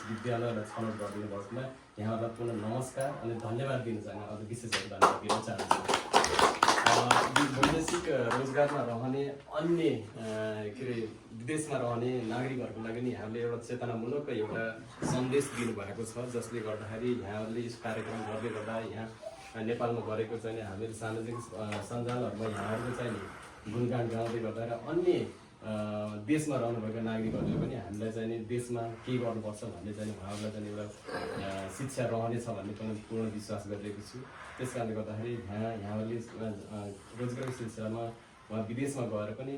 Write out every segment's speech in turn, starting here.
विद्यालय र छनौट गरिदिनु भएकोमा यहाँहरूलाई पुनः नमस्कार अनि धन्यवाद दिन चाहन्छु। अझ विशेष गरी धन्यवाद दिन चाहन्छु। वैदेशिक रोजगारमा रहने अन्य के अरे विदेशमा रहने नागरिकहरूको लागि नि यहाँले एउटा चेतनामूलक एउटा सन्देश दिनुभएको छ, जसले गर्दाखेरि यहाँहरूले यस कार्यक्रम गर्दै गर्दा यहाँ नेपालमा गरेको चाहिँ नि हामीले सामाजिक सञ्जालहरूमा यहाँहरूको चाहिँ नि गुणगान गाउँदै गर्दा र अन्य देशमा रहनुभएका नागरिकहरूले पनि हामीलाई चाहिँ नि देशमा के गर्नुपर्छ भन्ने चाहिँ उहाँहरूलाई चाहिँ एउटा शिक्षा रहनेछ भन्ने पनि पूर्ण विश्वास गरिरहेको छु। त्यस कारणले गर्दाखेरि यहाँहरूले रोजगारी सिलसिलामा उहाँ विदेशमा गएर पनि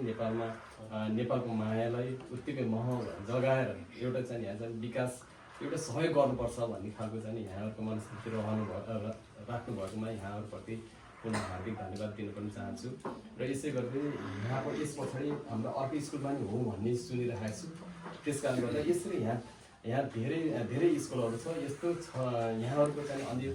नेपालको मायालाई उत्तिकै जगाएर एउटा चाहिँ यहाँ चाहिँ विकास एउटा सहयोग गर्नुपर्छ भन्ने खालको चाहिँ यहाँहरूको मनस्थिति राख्नु भएकोमा यहाँहरूप्रति पुनः हार्दिक धन्यवाद दिन पनि चाहन्छु। र यसै गर्दै यहाँको यस पछाडि हाम्रो अर्को स्कुलमा नि हो भन्ने सुनिरहेको छु। त्यस कारणले गर्दा यसरी यहाँ धेरै स्कुलहरू छ, यस्तो छ यहाँहरूको चाहिँ अनि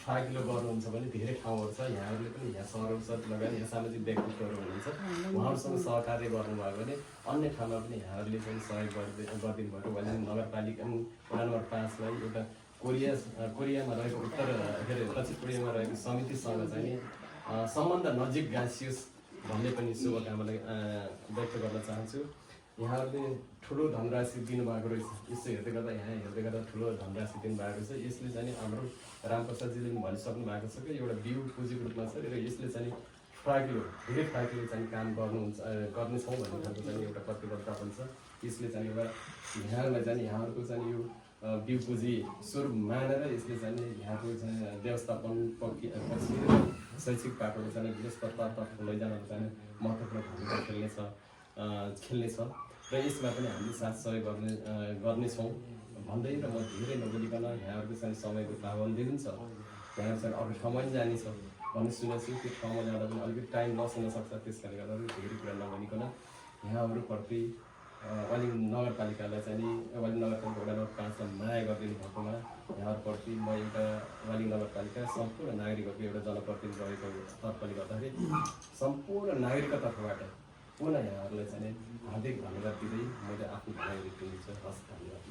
फाकिलो गर्नुहुन्छ भने धेरै ठाउँहरू छ। यहाँहरूले पनि यहाँ सहरहरू लगायत यहाँ सामाजिक व्यक्तित्वहरू हुनुहुन्छ, उहाँहरूसँग सहकार्य गर्नुभयो भने अन्य ठाउँमा पनि यहाँहरूले चाहिँ सहयोग गरिदिनु भएको। भने नगरपालिका वडा नम्बर 5लाई एउटा कोरियामा रहेको दक्षिण कोरियामा रहेको समितिसँग चाहिँ सम्बन्ध नजिक गाँसियोस् भन्ने पनि शुभकामना व्यक्त गर्न चाहन्छु। यहाँहरूले ठुलो धनराशि दिनुभएको रहेछ, यसो हेर्दै गर्दा ठुलो धनराशि दिनुभएको छ। यसले चाहिँ हाम्रो रामप्रसादजीले पनि भनिसक्नु भएको छ कि एउटा बिउ पुँजीको रूपमा छ र यसले चाहिँ धेरै फ्राकिलो चाहिँ काम गर्नेछौँ भन्ने खालको चाहिँ एउटा प्रतिबद्धता पनि छ। यसले चाहिँ एउटा यहाँहरूलाई चाहिँ यहाँहरूको चाहिँ यो बिउ पुँजी स्वरूप मानेर यसले चाहिँ यहाँको चाहिँ व्यवस्थापन पक्ष शैक्षिक बाटोको चाहिँ व्यवस्थातर्फ लैजान चाहिँ महत्त्वपूर्ण भूमिका खेल्नेछ र यसमा पनि हामीले साथ सहयोग गर्नेछौँ भन्दै र म धेरै नबोलिकन यहाँहरूको चाहिँ समयको पाबन्दी पनि छ, यहाँहरू चाहिँ अर्को ठाउँमा पनि जाने छ भन्ने सुनेको छु। त्यो ठाउँमा जाँदा पनि अलिकति टाइम लस हुन सक्छ। त्यस कारणले गर्दा धेरै कुरा नभनिकन यहाँहरूप्रति वालिङ नगरपालिकालाई चाहिँ नि वालिङ नगरपालिका वडा नम्बर 5मा माया गरिदिनु भएकोमा यहाँहरूप्रति म एउटा वालिङ नगरपालिका सम्पूर्ण नागरिकहरूको एउटा जनप्रतिनिधि रहेको तर्फले गर्दाखेरि सम्पूर्ण नागरिकको तर्फबाट पुनः यहाँहरूलाई चाहिँ हार्दिक धन्यवाद दिँदै मैले आफ्नो भनाइ दिन्छु। हस्, धन्यवाद।